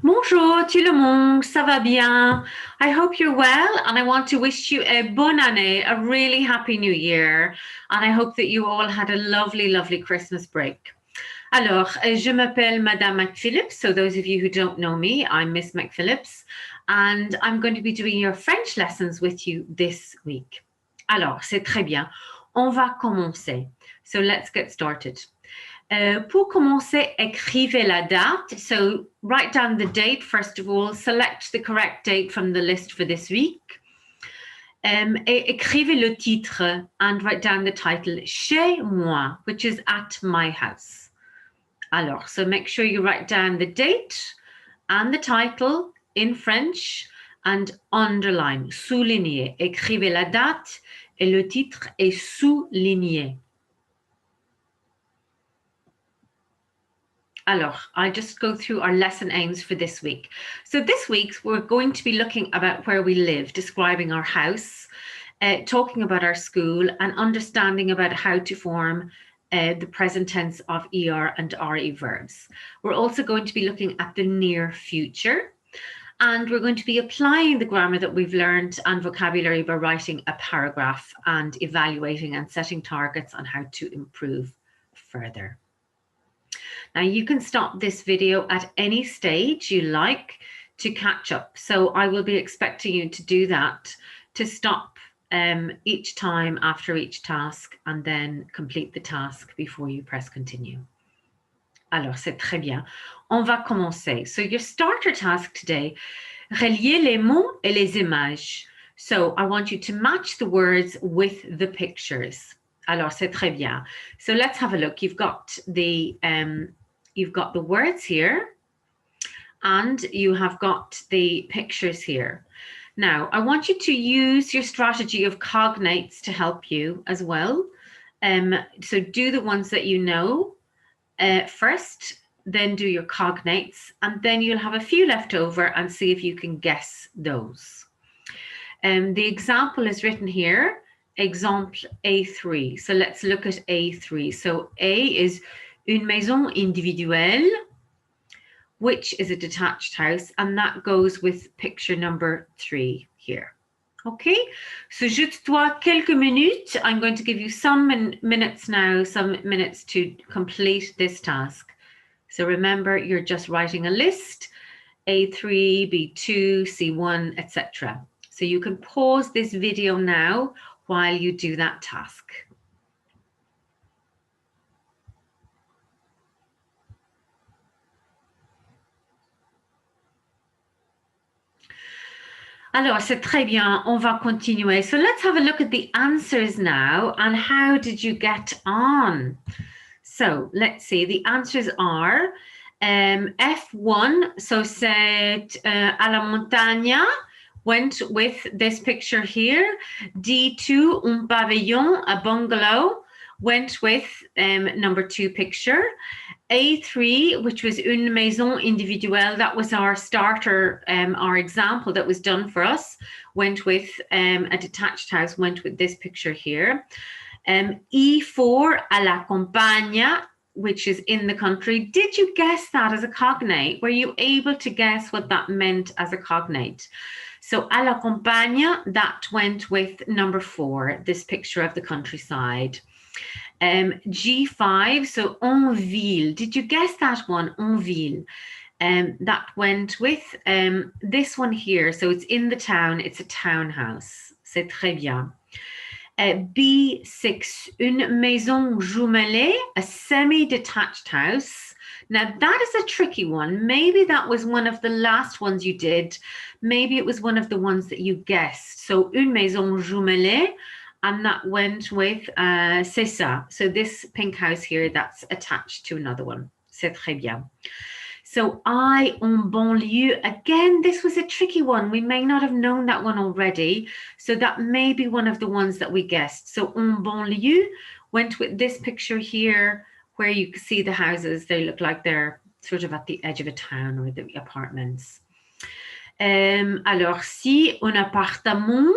Bonjour tout le monde, ça va bien? I hope you're well and I want to wish you a bonne année, a really happy new year. And I hope that you all had a lovely, lovely Christmas break. Alors, je m'appelle Madame McPhillips. So those of you who don't know me, I'm Miss McPhillips and I'm going to be doing your French lessons with you this week. Alors, c'est très bien. On va commencer. So let's get started. Pour commencer, écrivez la date. So write down the date, first of all. Select the correct date from the list for this week. Et écrivez le titre and write down the title, Chez moi, which is at my house. Alors, so make sure you write down the date and the title in French and underline, souligner. Écrivez la date et le titre est souligné. Alors, I just go through our lesson aims for this week. So this week, we're going to be looking about where we live, describing our house, talking about our school, and understanding about how to form the present tense of ER and RE verbs. We're also going to be looking at the near future, and we're going to be applying the grammar that we've learned and vocabulary by writing a paragraph and evaluating and setting targets on how to improve further. Now you can stop this video at any stage you like to catch up. So I will be expecting you to do that, to stop each time after each task and then complete the task before you press continue. Alors, c'est très bien. On va commencer. So your starter task today, relier les mots et les images. So I want you to match the words with the pictures. Alors, c'est très bien. So let's have a look. You've got the words here and you have got the pictures here. Now, I want you to use your strategy of cognates to help you as well. So do the ones that you know first, then do your cognates, and then you'll have a few left over and see if you can guess those. The example is written here. Exemple A3. So let's look at A3. So A is une maison individuelle, which is a detached house, and that goes with picture number 3 here. Okay, so je dois quelques minutes. I'm going to give you some minutes now, some minutes to complete this task. So remember, you're just writing a list, A3, B2, C1, etc. So you can pause this video now while you do that task. Alors, c'est très bien. On va continuer. So let's have a look at the answers now and how did you get on? So let's see. The answers are F1, so c'est à la montagne, went with this picture here. D2, un pavillon, a bungalow, went with number 2 picture. A3, which was une maison individuelle, that was our starter, our example that was done for us, went with a detached house, went with this picture here. E4, à la campagne, which is in the country. Did you guess that as a cognate? Were you able to guess what that meant as a cognate? So à la campagne, that went with number 4, this picture of the countryside. G5, so en ville. Did you guess that one? En ville. That went with this one here. So it's in the town. It's a townhouse. C'est très bien. B6, une maison jumelée, a semi-detached house. Now that is a tricky one. Maybe that was one of the last ones you did. Maybe it was one of the ones that you guessed. So une maison jumelée, and that went with c'est ça. So this pink house here, that's attached to another one. C'est très bien. So I en banlieue, again, this was a tricky one. We may not have known that one already. So that may be one of the ones that we guessed. So en banlieue went with this picture here where you can see the houses. They look like they're sort of at the edge of a town or the apartments. Alors, si un appartement,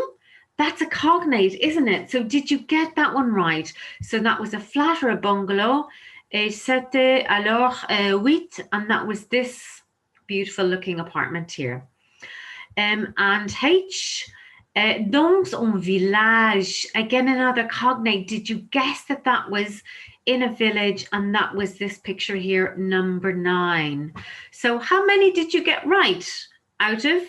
that's a cognate, isn't it? So did you get that one right? So that was a flat or a bungalow. Et c'était alors 8, and that was this beautiful looking apartment here. And H, dans un village, again another cognate. Did you guess that that was in a village? And that was this picture here, number 9. So how many did you get right out of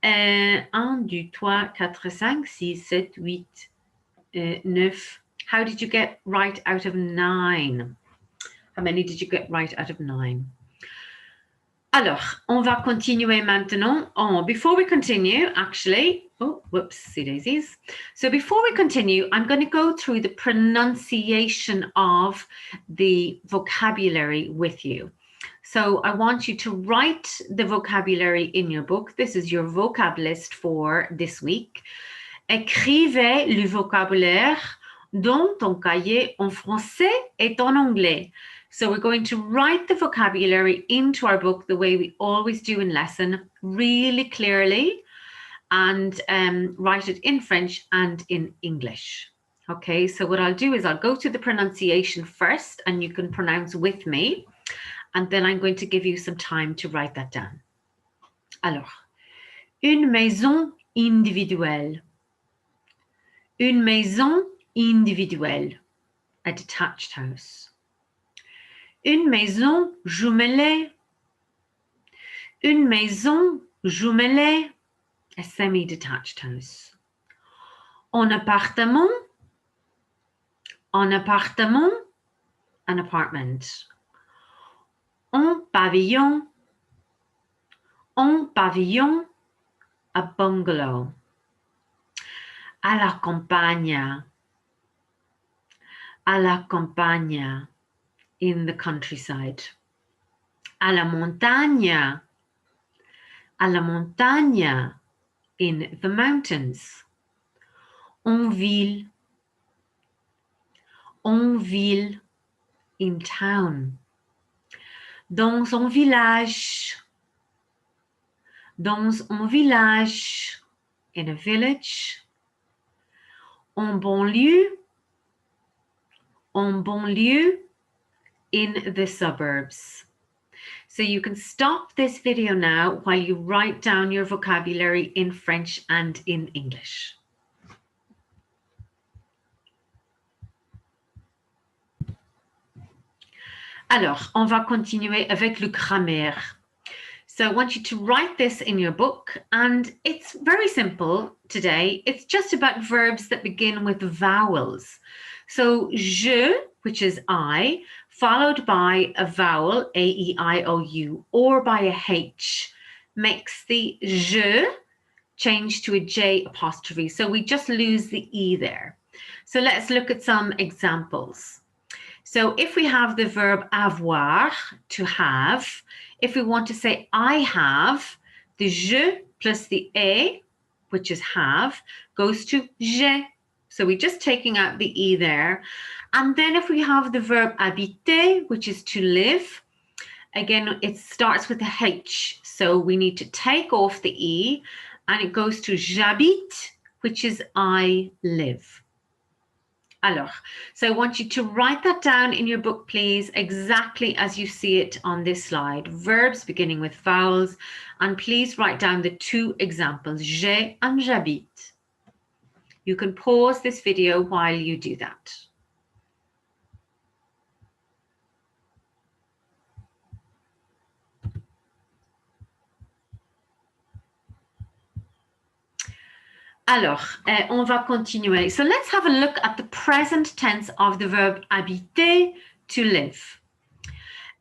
1, 2, 3, 4, 5, 6, 7, 8, 9? How did you get right out of 9? How many did you get right out of 9? Alors, on va continuer maintenant. Oh, before we continue, actually, oh, whoopsie daisies. So before we continue, I'm going to go through the pronunciation of the vocabulary with you. So I want you to write the vocabulary in your book. This is your vocab list for this week. Écrivez le vocabulaire dans ton cahier en français et en anglais. So we're going to write the vocabulary into our book the way we always do in lesson, really clearly, and write it in French and in English. Okay, so what I'll do is I'll go to the pronunciation first, and you can pronounce with me, and then I'm going to give you some time to write that down. Alors, une maison individuelle. Une maison individuelle, a detached house. Une maison jumelée. Une maison jumelée, a semi-detached house. Un appartement. Un appartement, an apartment. Un pavillon. Un pavillon, a bungalow. À la campagne. À la campagne, in the countryside. À la montagne. À la montagne, in the mountains. En ville. En ville, in town. Dans un village. Dans un village, in a village. En banlieue. En banlieue, in the suburbs. So you can stop this video now while you write down your vocabulary in French and in English. Alors, on va continuer avec le grammaire. So I want you to write this in your book, and it's very simple today. It's just about verbs that begin with vowels. So je, which is I, followed by a vowel, A-E-I-O-U, or by a H, makes the je change to a J apostrophe. So we just lose the E there. So let's look at some examples. So if we have the verb avoir, to have, if we want to say I have, the je plus the e, which is have, goes to j'ai. So we're just taking out the E there. And then if we have the verb habiter, which is to live, again, it starts with a H. So we need to take off the E, and it goes to j'habite, which is I live. Alors, so I want you to write that down in your book, please, exactly as you see it on this slide. Verbs beginning with vowels, and please write down the 2 examples, j'ai and j'habite. You can pause this video while you do that. Alors, on va continuer. So let's have a look at the present tense of the verb habiter, to live.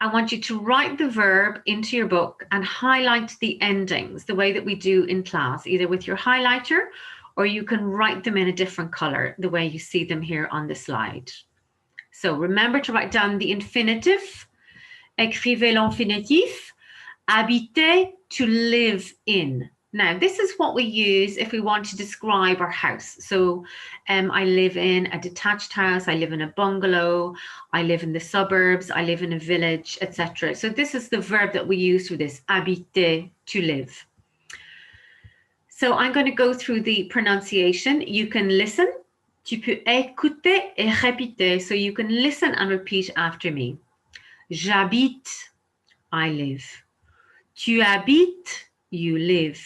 I want you to write the verb into your book and highlight the endings the way that we do in class, either with your highlighter, or you can write them in a different color, the way you see them here on the slide. So remember to write down the infinitive. Écrivez l'infinitif. Habiter, to live in. Now, this is what we use if we want to describe our house. So I live in a detached house, I live in a bungalow, I live in the suburbs, I live in a village, etc. So this is the verb that we use for this, habiter, to live. So I'm going to go through the pronunciation. You can listen. Tu peux écouter et répéter. So you can listen and repeat after me. J'habite, I live. Tu habites, you live.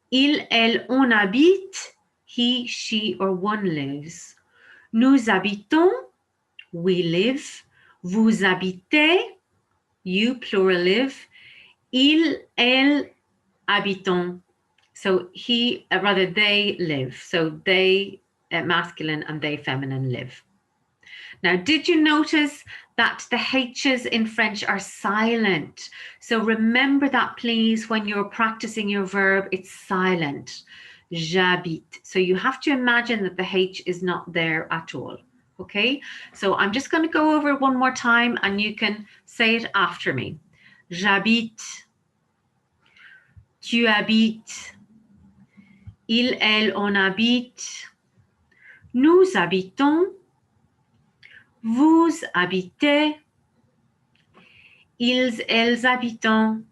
Il, elle, on habite, he, she, or one lives. Nous habitons, we live. Vous habitez, you, plural, live. Il, elle, habitent. So he, rather they live. So they, masculine, and they, feminine, live. Now, did you notice that the H's in French are silent? So remember that, please, when you're practicing your verb, it's silent. J'habite. So you have to imagine that the H is not there at all. Okay, so I'm just going to go over it one more time and you can say it after me. J'habite. Tu habites. Il, elle, on habite. Nous habitons. Vous habitez. Ils, elles habitent.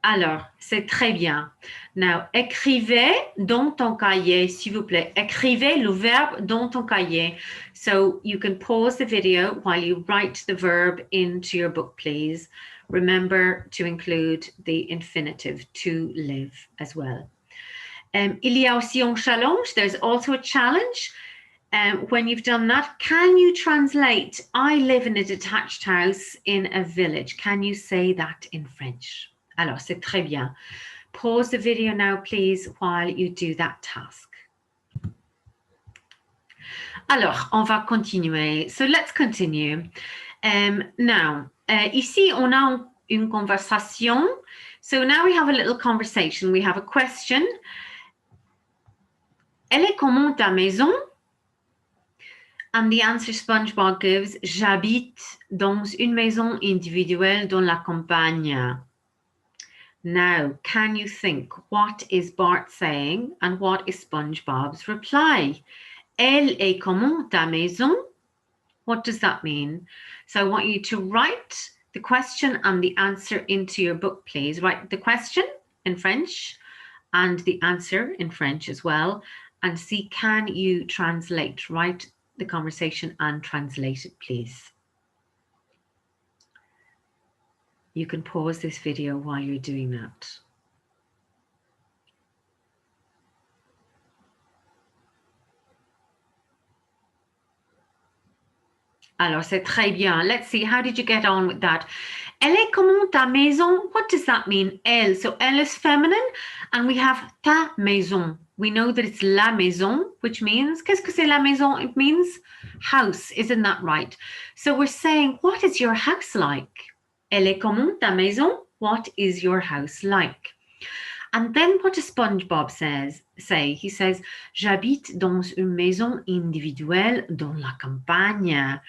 Alors, c'est très bien. Now, écrivez dans ton cahier, s'il vous plaît. Écrivez le verbe dans ton cahier. So you can pause the video while you write the verb into your book, please. Remember to include the infinitive, to live, as well. Il y a aussi un challenge. There's also a challenge. When you've done that, can you translate, I live in a detached house in a village? Can you say that in French? Alors, c'est très bien. Pause the video now, please, while you do that task. Alors, on va continuer. So let's continue. Now, ici, on a une conversation. So now we have a little conversation. We have a question. Elle est comment ta maison? And the answer SpongeBob gives, j'habite dans une maison individuelle dans la campagne. Now, can you think, what is Bart saying and what is SpongeBob's reply? Elle est comment ta maison? What does that mean? So I want you to write the question and the answer into your book, please. Write the question in French and the answer in French as well. And see, can you translate? Write the conversation and translate it, please. You can pause this video while you're doing that. Alors, c'est très bien. Let's see, how did you get on with that? Elle est comment ta maison? What does that mean? Elle. So elle is feminine and we have ta maison. We know that it's la maison, which means, qu'est-ce que c'est la maison? It means house, isn't that right? So we're saying, what is your house like? Elle est comment ta maison? What is your house like? And then what does SpongeBob say? He says, j'habite dans une maison individuelle dans la campagne.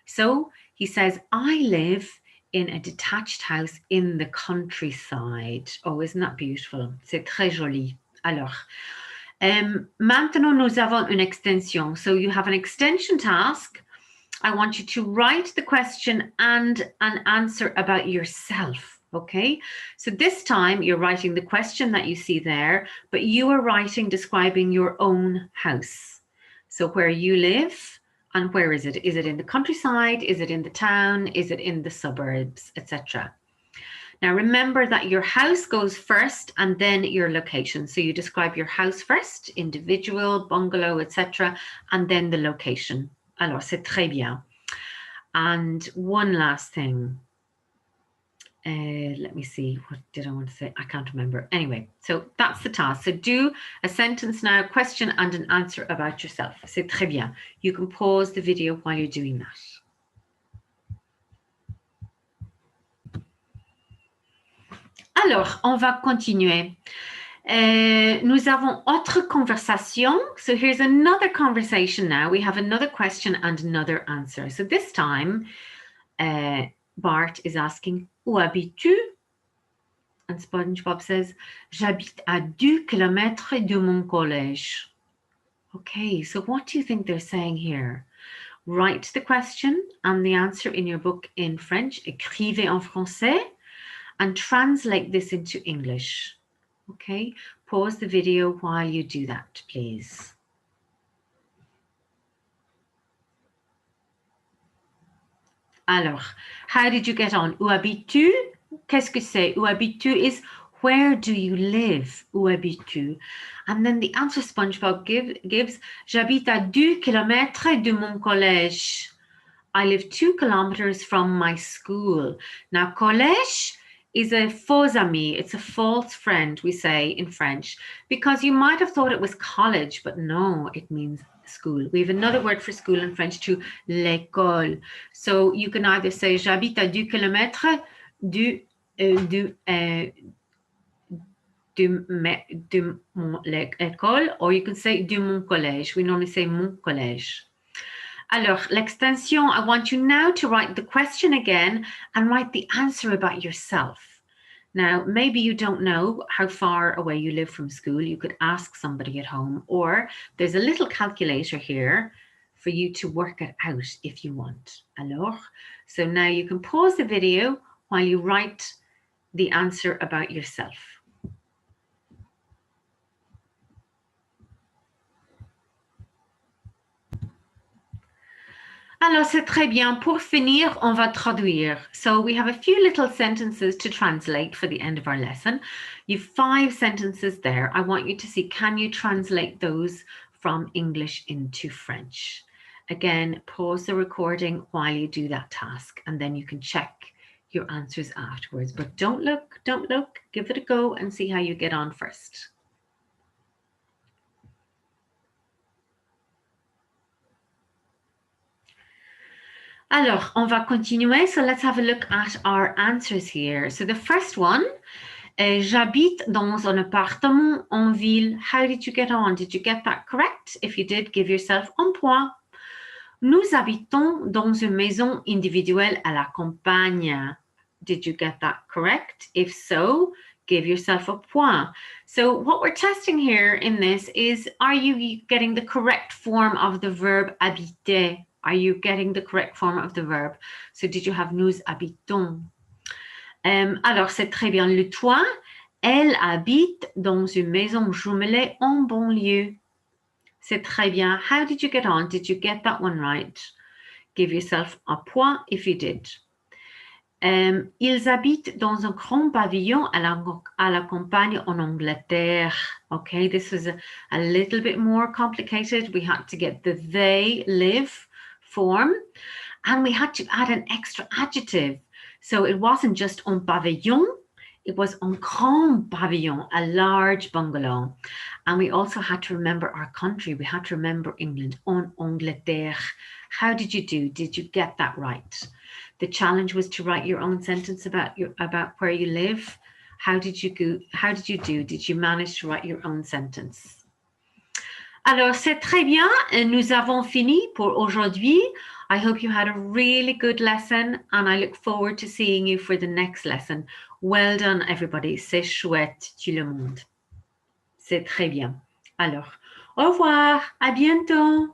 So he says, I live in a detached house in the countryside. Oh, isn't that beautiful? C'est très joli. Alors, maintenant nous avons une extension. So you have an extension task. I want you to write the question and an answer about yourself. Okay, so this time you're writing the question that you see there, but you are writing describing your own house. So where you live and where is it? Is it in the countryside? Is it in the town? Is it in the suburbs, etc.? Now remember that your house goes first and then your location. So you describe your house first, individual, bungalow, etc., and then the location. Alors, c'est très bien. And one last thing. Let me see, what did I want to say? I can't remember. Anyway, so that's the task. So do a sentence now, question and an answer about yourself. C'est très bien. You can pause the video while you're doing that. Alors, on va continuer. Nous avons autre conversation. So here's another conversation now. We have another question and another answer. So this time, Bart is asking, où habites-tu? And SpongeBob says, j'habite à 2 kilomètres de mon collège. Okay, so what do you think they're saying here? Write the question and the answer in your book in French. Écrivez en français and translate this into English. Okay, pause the video while you do that, please. Alors, how did you get on? Où habites-tu? qu'est-ce que c'est? Où habites-tu is where do you live? Où habites-tu? And then the answer SpongeBob gives, j'habite à 2 kilomètres de mon collège. I live 2 kilometers from my school. Now, collège is a faux ami. It's a false friend, we say in French, because you might have thought it was college, but no, it means school. We have another word for school in French too, l'école. So you can either say, j'habite à 2 kilomètres de mon école, or you can say de mon collège. We normally say mon collège. Alors, l'extension, I want you now to write the question again and write the answer about yourself. Now, maybe you don't know how far away you live from school. You could ask somebody at home, or there's a little calculator here for you to work it out if you want. Alors, so now you can pause the video while you write the answer about yourself. Alors, c'est très bien. Pour finir, on va traduire. So we have a few little sentences to translate for the end of our lesson. You've 5 sentences there. I want you to see, can you translate those from English into French? Again, pause the recording while you do that task, and then you can check your answers afterwards. But don't look, give it a go and see how you get on first. Alors, on va continuer. So let's have a look at our answers here. So the first one, j'habite dans un appartement en ville. How did you get on? Did you get that correct? If you did, give yourself un point. Nous habitons dans une maison individuelle à la campagne. Did you get that correct? If so, give yourself a point. So what we're testing here in this is, are you getting the correct form of the verb habiter? Are you getting the correct form of the verb? So did you have nous habitons? Alors, c'est très bien. Le toit, elle habite dans une maison jumelée en banlieue. C'est très bien. How did you get on? Did you get that one right? Give yourself a point if you did. Ils habitent dans un grand pavillon à la campagne en Angleterre. Okay, this was a little bit more complicated. We had to get the they live form, and we had to add an extra adjective. So it wasn't just un pavillon, it was un grand pavillon, a large bungalow. And we also had to remember our country. We had to remember England, en Angleterre. How did you do? Did you get that right? The challenge was to write your own sentence about where you live. How did you do? Did you manage to write your own sentence? Alors, c'est très bien. Nous avons fini pour aujourd'hui. I hope you had a really good lesson, and I look forward to seeing you for the next lesson. Well done, everybody. C'est chouette, tout le monde. C'est très bien. Alors, au revoir. À bientôt.